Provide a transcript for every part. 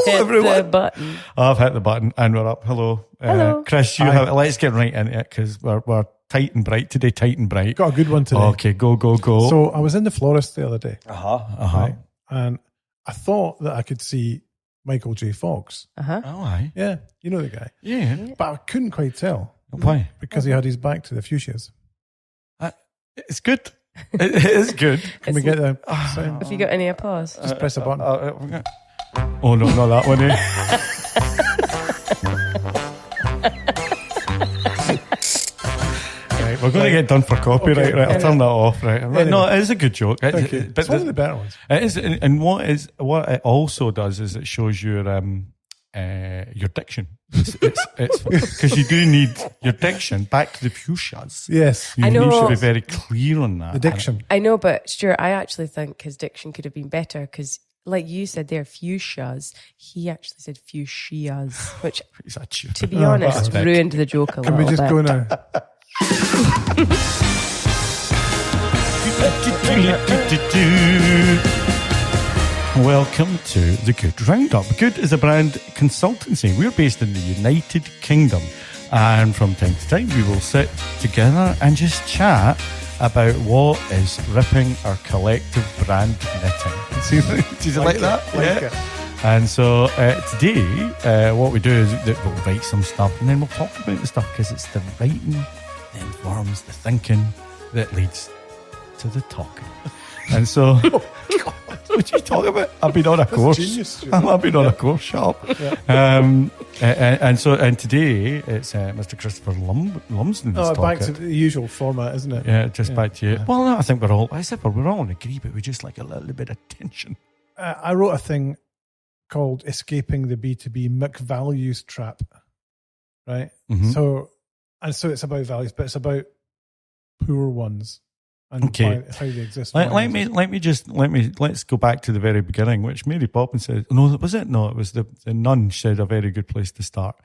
Hello, everyone. The button. I've hit the button and we're up. Hello. Hello. Chris, let's get right into it because we're tight and bright today, tight and bright. Got a good one today. Okay, go. So I was in the florist the other day. Uh-huh. And I thought that I could see Michael J. Fox. Uh-huh. Oh, aye. Yeah, you know the guy. Yeah. But I couldn't quite tell. Why? Because he had his back to the fuchsias. It's good. It is good. Can we get the sound? Have you got any applause? Just press a button. Oh, no, not that one, eh? Right, we're going to get done for copyright, Okay. right? I'll turn that off, right? Anyway. No, it is a good joke. Thank you. But It's one of the better ones. it is, and what it also does is it shows your diction. It's because you do need your diction back to the fuchsias. Yes. You I know. need to be very clear on that. The diction. I know, but Stuart, I actually think his diction could have been better because, like you said there, fuchsias. He actually said fuchsias, which, Is that true? to be honest, that's big. ruined the joke a Can little we just bit. go now? Welcome to the Good Roundup. Good is a brand consultancy. We're based in the United Kingdom, and from time to time we will sit together and just chat about what is ripping our collective brand knitting. See, do you like that? Like it. And so today, what we do is that we'll write some stuff and then we'll talk about the stuff because it's the writing that informs the thinking that leads to the talking. And so, what are you talking about? I've been on a course. genius, Stuart. I've been on a course, shop. Yeah. And today it's Mr. Christopher Lumsden. Oh, back to the usual format, isn't it? Yeah, just back to you. Well, no, I think we're all on agree, but we just like a little bit of tension. I wrote a thing called Escaping the B2B McValues Trap, right? Mhm. So it's about values, but it's about poor ones and Okay. how they exist. Let's go back to the very beginning, which Mary Poppins said. No, was it? No, it was the nun said a very good place to start.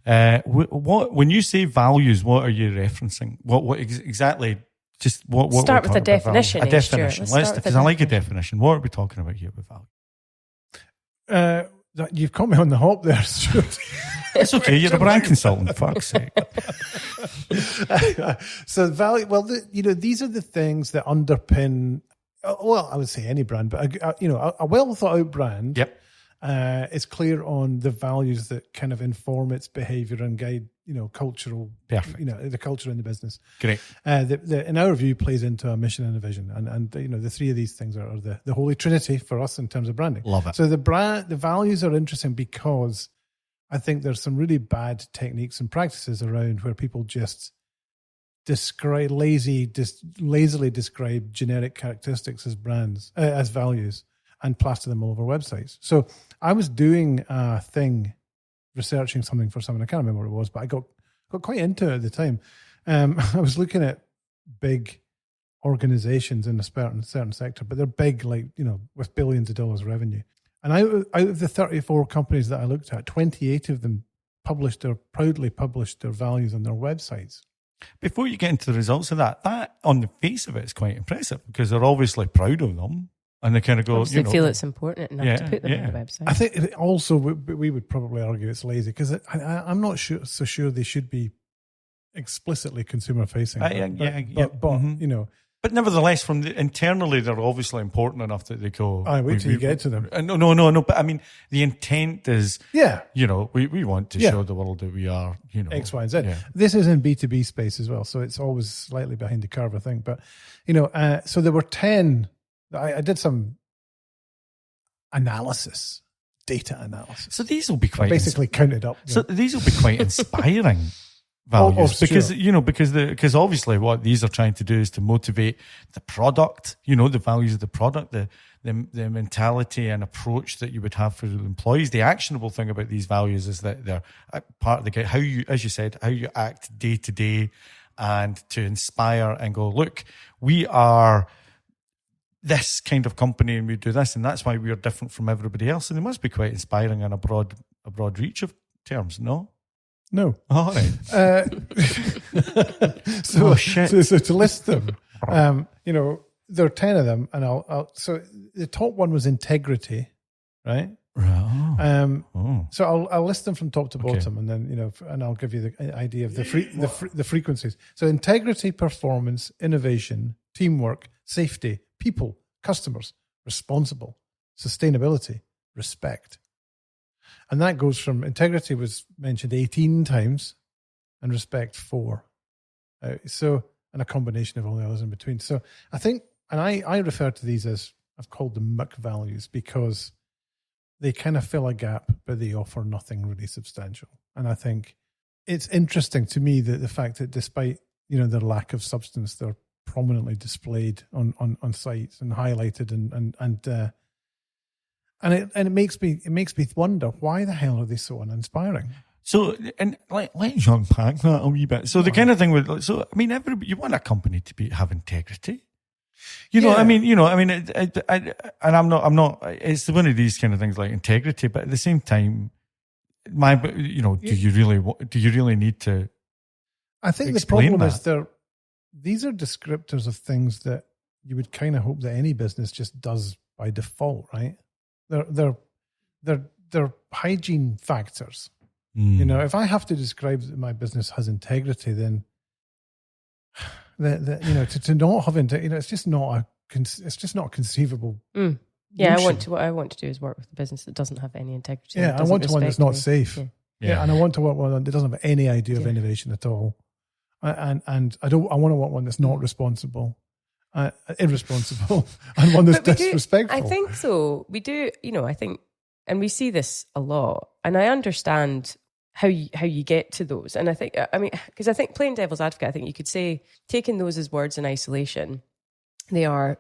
What when you say values, what are you referencing? What exactly? Just what? Start we're with a talking about values. definition, A Stuart. definition. Let's start with Because a I like a definition. definition. What are we talking about here with value? You've caught me on the hop there, Stuart. It's okay. You're a brand consultant. Fuck's sake. So value. Well, these are the things that underpin. Well, I would say any brand, but a well thought out brand. Yep. Is clear on the values that kind of inform its behaviour and guide, cultural. Perfect. The culture in the business. Great. That in our view plays into a mission and a vision, and the three of these things are the holy trinity for us in terms of branding. Love it. So the values are interesting because I think there's some really bad techniques and practices around where people just lazily describe generic characteristics as brands, as values, and plaster them all over websites. So I was doing a thing, researching something for someone, I can't remember what it was, but I got quite into it at the time. I was looking at big organizations in a certain sector, but they're big, with billions of dollars revenue. And out of the 34 companies that I looked at, 28 of them proudly published their values on their websites. Before you get into the results of that on the face of it is quite impressive because they're obviously proud of them and they kind of go, Obviously feel it's important enough to put them on the website. I think it also we would probably argue it's lazy because I'm not so sure they should be explicitly consumer facing. But nevertheless, internally, they're obviously important enough that they go. I wait till you get to them. No. But I mean, the intent is, yeah, we want to show the world that we are, X, Y, and Z. Yeah. This is in B2B space as well, so it's always slightly behind the curve, I think. But so there were 10. I did some data analysis. So these will be quite basically counted up. So these will be quite inspiring. Values because obviously what these are trying to do is to motivate the product, the values of the product, the mentality and approach that you would have for the employees. The actionable thing about these values is that they're part of how you, as you said, how you act day to day and to inspire and go, look, we are this kind of company and we do this and that's why we are different from everybody else. And they must be quite inspiring on a broad reach of terms, no? No. All right. So to list them, there are 10 of them, and so the top one was integrity, right? Right. So I'll list them from top to bottom, and then and I'll give you the idea of the frequencies. So integrity, performance, innovation, teamwork, safety, people, customers, responsible, sustainability, respect. And that goes from integrity was mentioned 18 times and respect 4. And a combination of all the others in between. So I think, and I refer to these as, I've called them muck values, because they kind of fill a gap, but they offer nothing really substantial. And I think it's interesting to me that the fact that despite, their lack of substance, they're prominently displayed on sites and highlighted and it makes me wonder, why the hell are they so uninspiring? So, and let's unpack that a wee bit. So the kind of thing everybody, you want a company to have integrity. And I'm not, it's one of these kind of things like integrity, but at the same time, do you really need to? I think the problem is these are descriptors of things that you would kind of hope that any business just does by default, right? They're hygiene factors. If I have to describe that my business has integrity, then to not have integrity, it's just not conceivable. Yeah, what I want to do is work with a business that doesn't have any integrity. Yeah, I want one that's not safe. Yeah, and I want to work with one that doesn't have any idea of innovation at all. And I want to work one that's not responsible, irresponsible, and one that's disrespectful. I think so. We do, I think, and we see this a lot. And I understand how you get to those. And I think, because I think playing devil's advocate, I think you could say, taking those as words in isolation, they are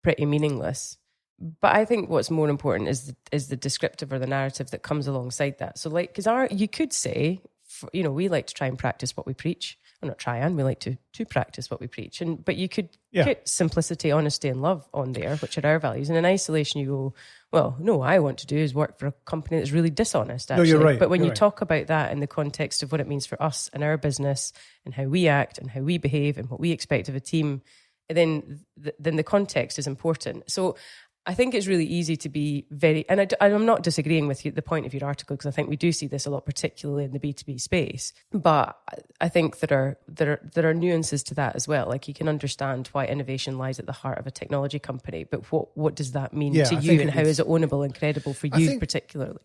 pretty meaningless. But I think what's more important is the descriptive or the narrative that comes alongside that. So because you could say, we like to try and practice what we preach. Well, not try and, we like to practice what we preach. But you could put simplicity, honesty and love on there, which are our values. And in isolation you go, well, no, I want to do is work for a company that's really dishonest, actually. No, you're right. But when you talk about that in the context of what it means for us and our business and how we act and how we behave and what we expect of a team, then the context is important. So I think it's really easy to be very, and I'm not disagreeing with you, the point of your article, because I think we do see this a lot, particularly in the B2B space. But I think there are nuances to that as well. Like, you can understand why innovation lies at the heart of a technology company, but what does that mean to you, and how is it ownable and credible for you particularly?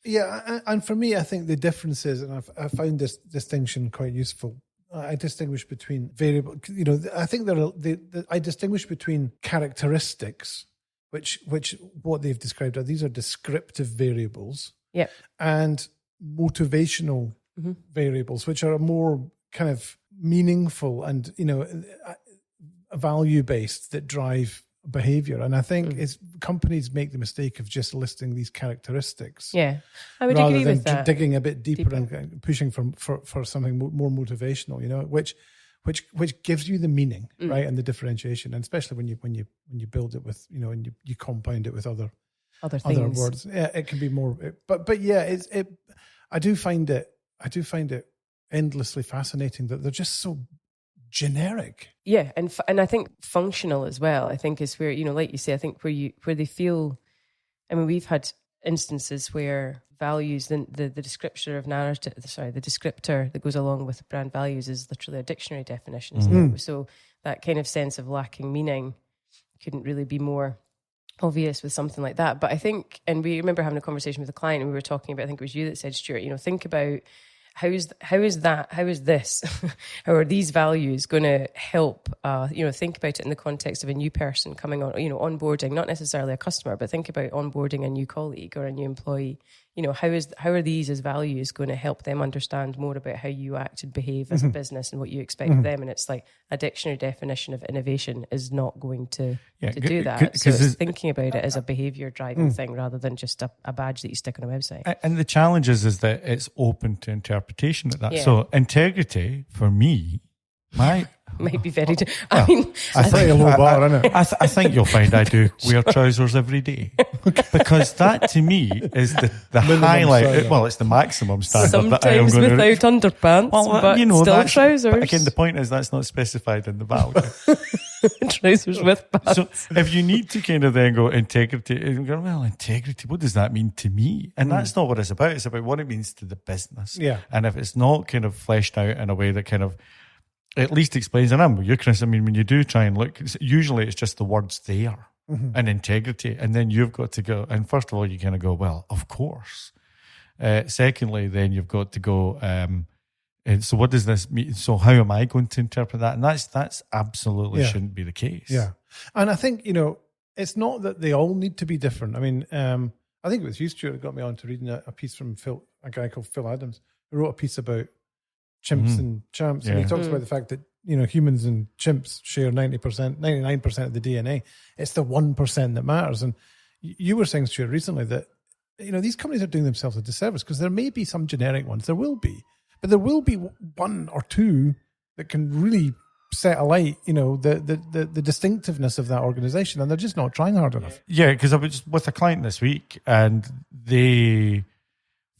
Yeah, and for me, I think the difference is, and I found this distinction quite useful. I distinguish between variable. I think I distinguish between characteristics, which what they've described these are descriptive variables, and motivational variables, which are more kind of meaningful and value based, that drive behavior. And I think companies make the mistake of just listing these characteristics. Yeah, I would agree with that. Digging a bit deeper and pushing for something more motivational, which gives you the meaning, right, and the differentiation, and especially when you build it with, and you compound it with other words. Yeah, it can be more. But yeah, I do find it endlessly fascinating that they're just so generic. Yeah, and I think functional as well. I think is where, like you say, I think where they feel. I mean, we've had instances where values, the descriptor of narrative, the descriptor that goes along with brand values is literally a dictionary definition, isn't it? So that kind of sense of lacking meaning couldn't really be more obvious with something like that. But I think, and we remember having a conversation with a client, and we were talking about, I think it was you that said, Stuart, think about how are these values going to help, think about it in the context of a new person coming on, onboarding, not necessarily a customer, but think about onboarding a new colleague or a new employee. How are these as values going to help them understand more about how you act and behave as a business and what you expect of them? And it's like a dictionary definition of innovation is not going to do that. So it's thinking about it as a behavior driving thing rather than just a badge that you stick on a website. And the challenge is that it's open to interpretation at that. Yeah. So integrity for me, might be very. I think a low bar, isn't it? I think you'll find I do wear trousers every day, because that to me is the highlight. Standard. Well, it's the maximum standard. Sometimes that I am going without underpants, but still trousers. But again, the point is that's not specified in the value. trousers with pants. So if you need to kind of then go integrity, and go, well, integrity, what does that mean to me? And that's not what it's about. It's about what it means to the business. Yeah. And if it's not kind of fleshed out in a way that kind of at least explains, and I'm with you, Chris, I mean, when you do try and look, usually it's just the words there and integrity. And then you've got to go, and first of all, you kind of go, well, of course. Secondly, then you've got to go, so what does this mean? So how am I going to interpret that? And that's absolutely shouldn't be the case. Yeah. And I think, it's not that they all need to be different. I mean, I think it was you, Stuart, that got me on to reading a piece from a guy called Phil Adams, who wrote a piece about chimps and champs. And he talks about the fact that, humans and chimps share 99% of the DNA. It's the 1% that matters. And you were saying, Stuart, recently that, these companies are doing themselves a disservice because there may be some generic ones. There will be. But there will be one or two that can really set alight, the distinctiveness of that organization, and they're just not trying hard enough. Yeah, because I was with a client this week, and they,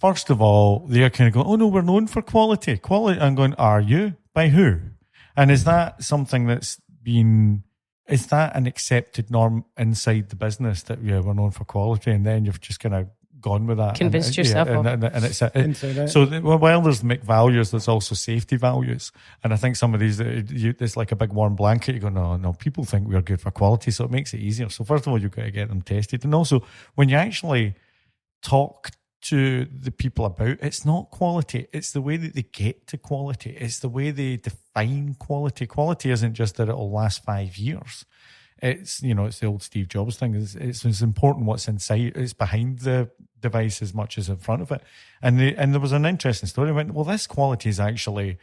first of all, they're kind of going, "Oh no, we're known for quality." Quality. I'm going, "Are you? By who? And is that something that's been? Is that an accepted norm inside the business that we're known for quality?" And then you've just kind of gone with that. Convinced yourself. And it's so while there's make values, there's also safety values. And I think some of these, it's like a big warm blanket. You go, no, people think we're good for quality, so it makes it easier. So first of all, you've got to get them tested. And also, when you actually talk to the people about, it's not quality, it's the way that they get to quality. It's the way they define quality. Quality isn't just that it'll last 5 years. It's, it's the old Steve Jobs thing. It's important what's inside, it's behind the device as much as in front of it. And there was an interesting story. I went, well, this quality is actually,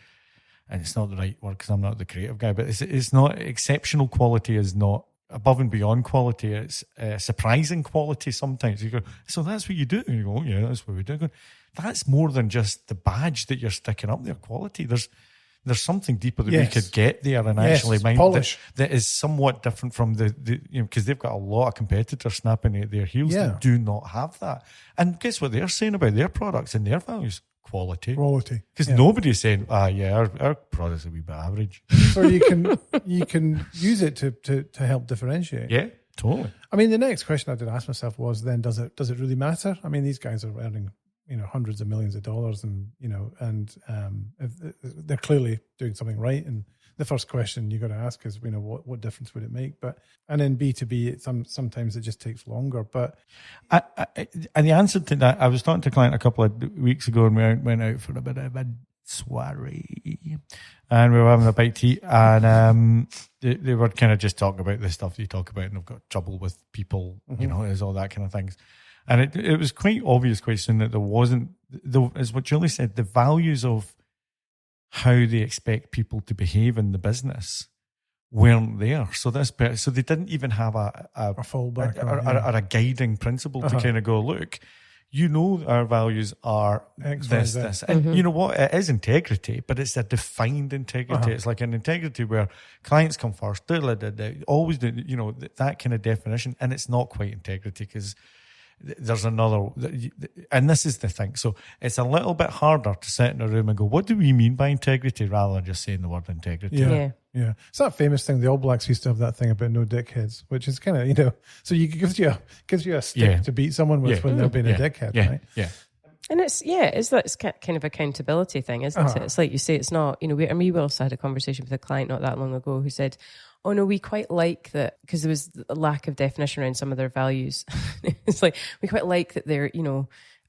and it's not the right word because I'm not the creative guy, but it's not exceptional quality, is not above and beyond quality. It's surprising quality sometimes. You go, so that's what you do? And you go, oh, yeah, that's what we do. Going, that's more than just the badge that you're sticking up there, quality. There's something deeper that we could get there and actually mind that is somewhat different from the because they've got a lot of competitors snapping at their heels that do not have that. And guess what they're saying about their products and their values? Quality. Because nobody's saying, our products are a wee bit average. So you can use it to help differentiate. Yeah, totally. I mean, the next question I did ask myself was then, does it really matter? I mean, these guys are earning hundreds of millions of dollars, and if they're clearly doing something right. And the first question you got to ask is, what difference would it make? And in B2B, sometimes it just takes longer. But and the answer to that, I was talking to a client a couple of weeks ago, and we went out for a bit of a soiree, and we were having a bite to eat, and they were kind of just talking about the stuff you talk about, and they've got trouble with people, is all that kind of things. And it was quite obvious quite soon that there wasn't, as what Julie said, the values of how they expect people to behave in the business weren't there. So they didn't even have a fallback or a guiding principle to kind of go, look, our values are X, this. And you know what? It is integrity, but it's a defined integrity. It's like an integrity where clients come first, they always do, that kind of definition. And it's not quite integrity because there's another, and this is the thing. So it's a little bit harder to sit in a room and go, what do we mean by integrity, rather than just saying the word integrity. Yeah. It's that famous thing. The All Blacks used to have that thing about no dickheads, which is kind of, so you gives you a stick to beat someone with when they're being a dickhead, right? Yeah. And it's kind of accountability thing, isn't it? It's like you say, it's not, we also had a conversation with a client not that long ago who said, oh no, we quite like that, because there was a lack of definition around some of their values. It's like, we quite like that they're,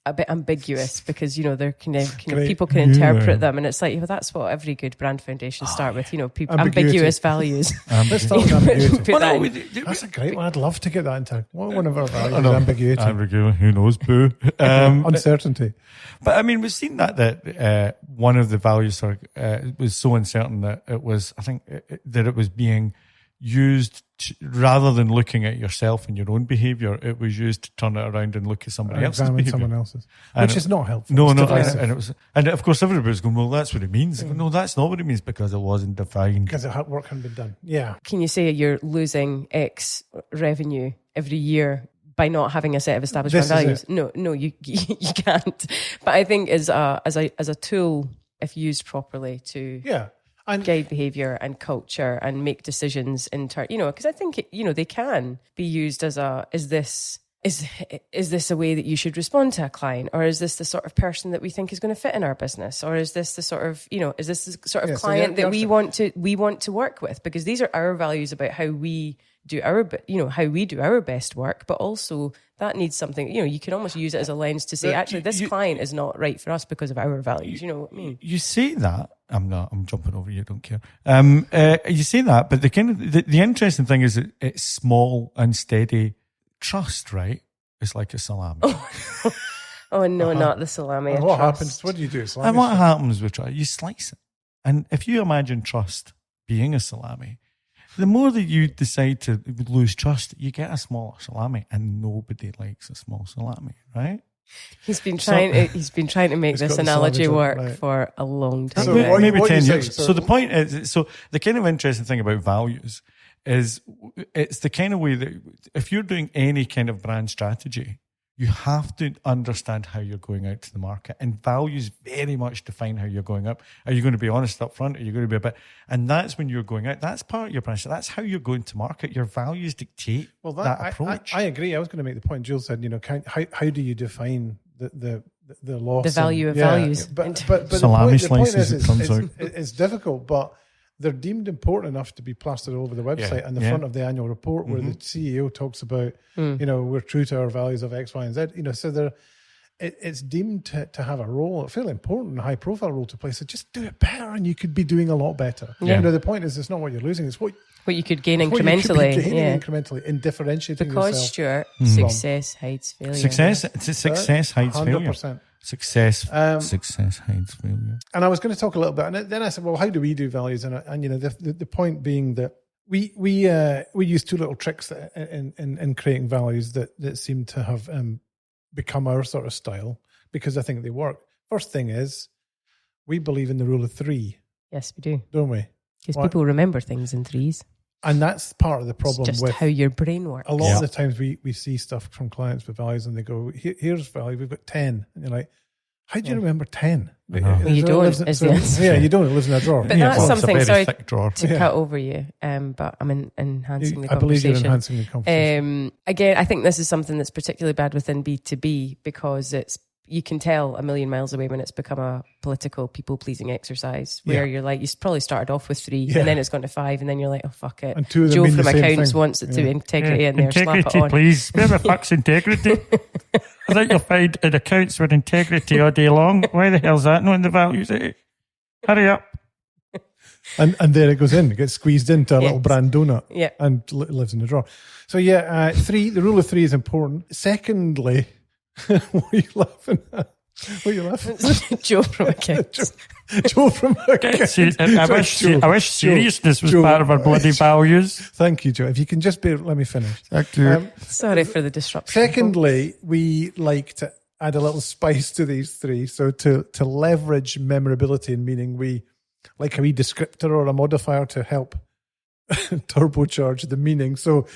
a bit ambiguous, because, they're kind of people can interpret them. And it's like, that's what every good brand foundation start with, people, ambiguous values. Let's start with ambiguity. That's a great one. I'd love to get that into one of our values, ambiguity. Ambiguity, who knows, boo. Uncertainty. But I mean, we've seen that one of the values was so uncertain that it was, I think, that it was being used rather than looking at yourself and your own behaviour, it was used to turn it around and look at somebody else's behaviour. Someone else's, which is not helpful. No, and of course everybody was going, well, that's what it means. No, that's not what it means, because it wasn't defined. Because the work hadn't been done. Yeah. Can you say you're losing X revenue every year by not having a set of established brand values? No, you can't. But I think as a tool, if used properly, to and guide behavior and culture and make decisions in turn, because I think they can be used as is this a way that you should respond to a client, or is this the sort of person that we think is going to fit in our business, or is this the sort of is this the sort of client that we want to work with, because these are our values about how we do our best work, but also that needs something, you can almost use it as a lens to say, actually, this client is not right for us because of our values. You know what I mean? You say that. I'm jumping over you, don't care. You say that, but the interesting thing is that it's small and steady trust, right? It's like a salami. Oh no, not the salami. And what happens? What do you do? And what happens with trust? You slice it. And if you imagine trust being a salami, the more that you decide to lose trust, you get a smaller salami, and nobody likes a small salami, right? He's been trying to make this analogy work for a long time. So maybe 10 years. So the point is, the kind of interesting thing about values is it's the kind of way that if you're doing any kind of brand strategy, you have to understand how you're going out to the market, and values very much define how you're going up. Are you going to be honest up front? Are you going to be a bit? And that's when you're going out. That's part of your brand. That's how you're going to market. Your values dictate that approach. I agree. I was going to make the point. Jules said, how do you define the loss? The value of values. But salami the point slices, is, it comes out. It's difficult, but they're deemed important enough to be plastered all over the website and the front of the annual report, where the CEO talks about, we're true to our values of X, Y, and Z. So it's deemed to have a role, a fairly important, high profile role to play. So just do it better, and you could be doing a lot better. Yeah. The point is, it's not what you're losing; it's what you could gain incrementally. Incrementally in differentiating because yourself. Stuart, success hides failure. Success hides 100%. failure. Success hides failure. And I was going to talk a little bit, and then I said, well, how do we do values? And the point being that we use two little tricks in creating values that seem to have become our sort of style, because I think they work. First thing is, we believe in the rule of three. Yes, we do, don't we? Because people remember things in threes. And that's part of the problem. It's just with how your brain works. A lot of the times we see stuff from clients with values, and they go, here's value, we've got 10. And you're like, how do you remember 10? Well, you don't, is the answer. Yeah, you don't. It lives in a drawer. But that's something, sorry drawer. to cut over you, but I'm enhancing the conversation. I believe you're enhancing the conversation. Again, I think this is something that's particularly bad within B2B, because you can tell a million miles away when it's become a political people-pleasing exercise, where you're like, you probably started off with 3 and then it's gone to 5, and then you're like, oh, fuck it. And 2 of them Joe mean from the same accounts thing. wants it to integrity in there, integrity, slap it on. Please. Where the fuck's integrity? I think you'll find in accounts with integrity all day long. Why the hell's that not in the values? Hurry up. And there it goes in. It gets squeezed into a little brand donut and lives in the drawer. So 3, the rule of 3 is important. Secondly, what are you laughing at? What are you laughing at? Joe from accounts. Joe from accounts. I wish seriousness was part of our bloody values. Thank you, Joe. If you can just let me finish. Thank you. Sorry for the disruption. Secondly, we like to add a little spice to these 3. So to leverage memorability and meaning, we like a wee descriptor or a modifier to help turbocharge the meaning. So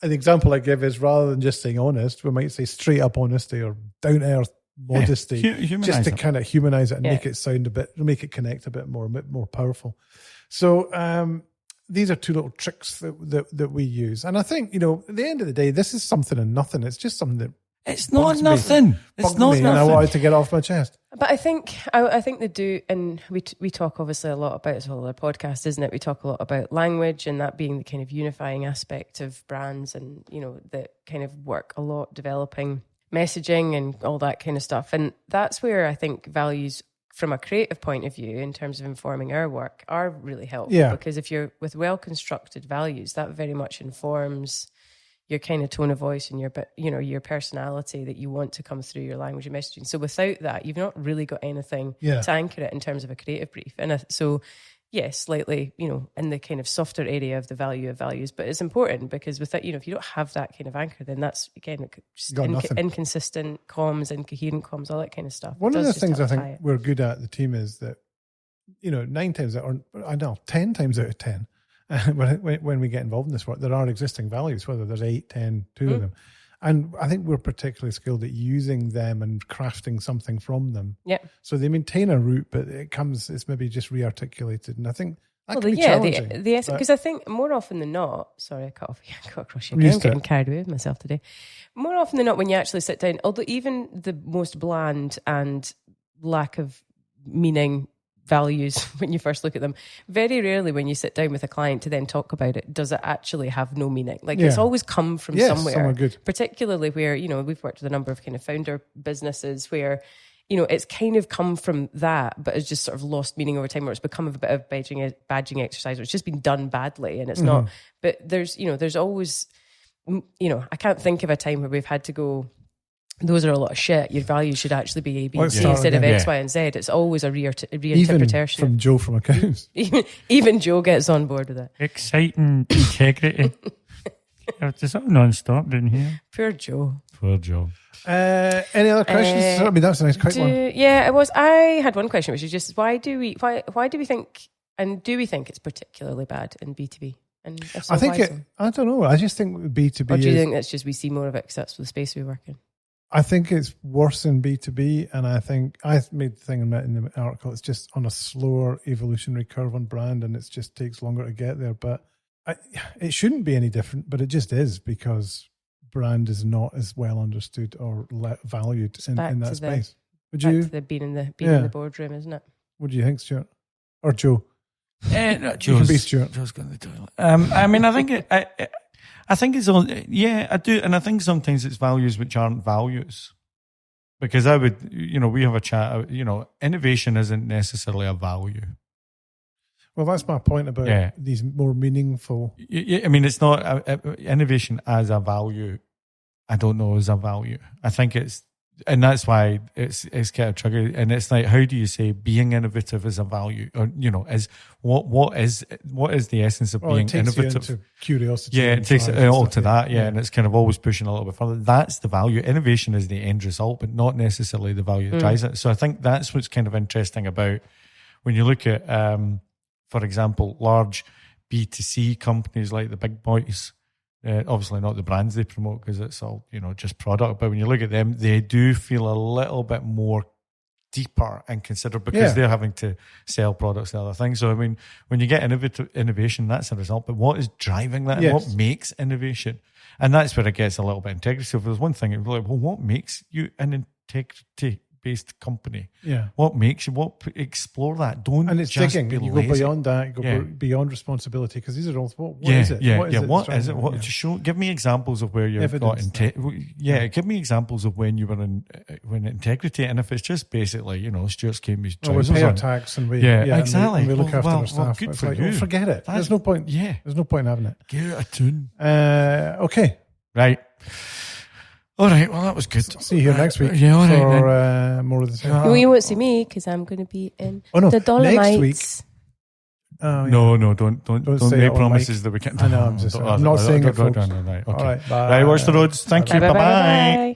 an example I give is, rather than just saying honest, we might say straight up honesty or down to earth modesty, just to kind of humanize it and make it sound make it connect a bit more powerful. So these are 2 little tricks that we use. And I think, at the end of the day, this is something and nothing. It's just something that it's not nothing. It's not nothing. And I wanted to get off my chest. But I think they do, and we talk obviously a lot about, it's all our podcast, isn't it? We talk a lot about language, and that being the kind of unifying aspect of brands, and that kind of work a lot developing messaging and all that kind of stuff. And that's where I think values, from a creative point of view, in terms of informing our work, are really helpful. Yeah. Because if you're with well-constructed values, that very much informs your kind of tone of voice and your personality that you want to come through your language and messaging. So without that, you've not really got anything to anchor it in terms of a creative brief. And so, yes, slightly, in the kind of softer area of the value of values, but it's important, because without, if you don't have that kind of anchor, then that's, again, just inconsistent comms, incoherent comms, all that kind of stuff. One of the things I think we're good at, the team, is that, 9 times out, or I know, 10 times out of 10, when we get involved in this work, there are existing values, whether there's 8, 10, 2 of them. And I think we're particularly skilled at using them and crafting something from them. Yeah. So they maintain a route, but it's maybe just re-articulated. And I think that can be yeah, challenging. because I think more often than not, sorry, I cut across you. I'm I'm used to getting it. carried away with myself today. More often than not, when you actually sit down, although even the most bland and lack of meaning values when you first look at them, very rarely when you sit down with a client to then talk about it, does it actually have no meaning? Like it's always come from somewhere good. Particularly where, we've worked with a number of kind of founder businesses where, it's kind of come from that, but it's just sort of lost meaning over time, or it's become a bit of badging exercise, or it's just been done badly and it's not. But there's always, I can't think of a time where we've had to go, those are a lot of shit. Your values should actually be A, B, and C instead of X, Y, and Z. It's always a reinterpretation. Even from Joe from accounts. Even Joe gets on board with it. Exciting integrity. It's all non-stop down here. Poor Joe. Any other questions? I mean, that's a nice quick one. Yeah, it was. I had one question, which is just why do we think, and do we think it's particularly bad in B2B? And if so, I think so? I don't know. I just think B2B. Or do you think that's just we see more of it because that's the space we work in? I think it's worse in B2B, and I think I made the thing in the article. It's just on a slower evolutionary curve on brand, and it just takes longer to get there. But it shouldn't be any different, but it just is because brand is not as well understood or valued in that space. Would you? Back to the being in the boardroom, isn't it? What do you think, Stuart or Joe? No, you can be Stuart. Joe's going to the toilet. I mean, I think I think it's all. Yeah, I do, and I think sometimes it's values which aren't values. Because I would, we have a chat. Innovation isn't necessarily a value. Well, that's my point about these more meaningful. I mean, it's not innovation as a value. I don't know as a value. I think and that's why it's kind of tricky. And it's like, how do you say being innovative is a value, or is what is the essence of being innovative? You into curiosity. Yeah, it takes it all to that. Yeah, and it's kind of always pushing a little bit further. That's the value. Innovation is the end result, but not necessarily the value that drives it. So I think that's what's kind of interesting about when you look at, for example, large B2C companies like the big boys. Obviously not the brands they promote because it's all, just product. But when you look at them, they do feel a little bit more deeper and considered because they're having to sell products and other things. So, I mean, when you get innovation, that's a result. But what is driving that? And what makes innovation? And that's where it gets a little bit integrity. So if there's one thing, it's like, well, what makes you an integrity-based company? Yeah. What makes you, explore that. Don't and it's just digging. be You lazy. go beyond that, you go beyond responsibility because these are all, what is it? What is it? What, show, give me examples of where you've got give me examples of when you were when integrity, and if it's just basically, Stuart's came his trousers we pay our on. tax and exactly. And we look after our well, staff. good it's for like, you. Forget it. There's no point. Yeah. There's no point in having it. Get out of tune. Okay. Right. All right, well, that was good. See you here next week for more of the same. Well, you won't see me because I'm going to be in the Dolomites. Next week. Oh, yeah. No, don't make promises that we can't. I know, I'm not saying it, folks. Right, okay. All right, bye. Right, watch the roads. Thank you. Bye-bye.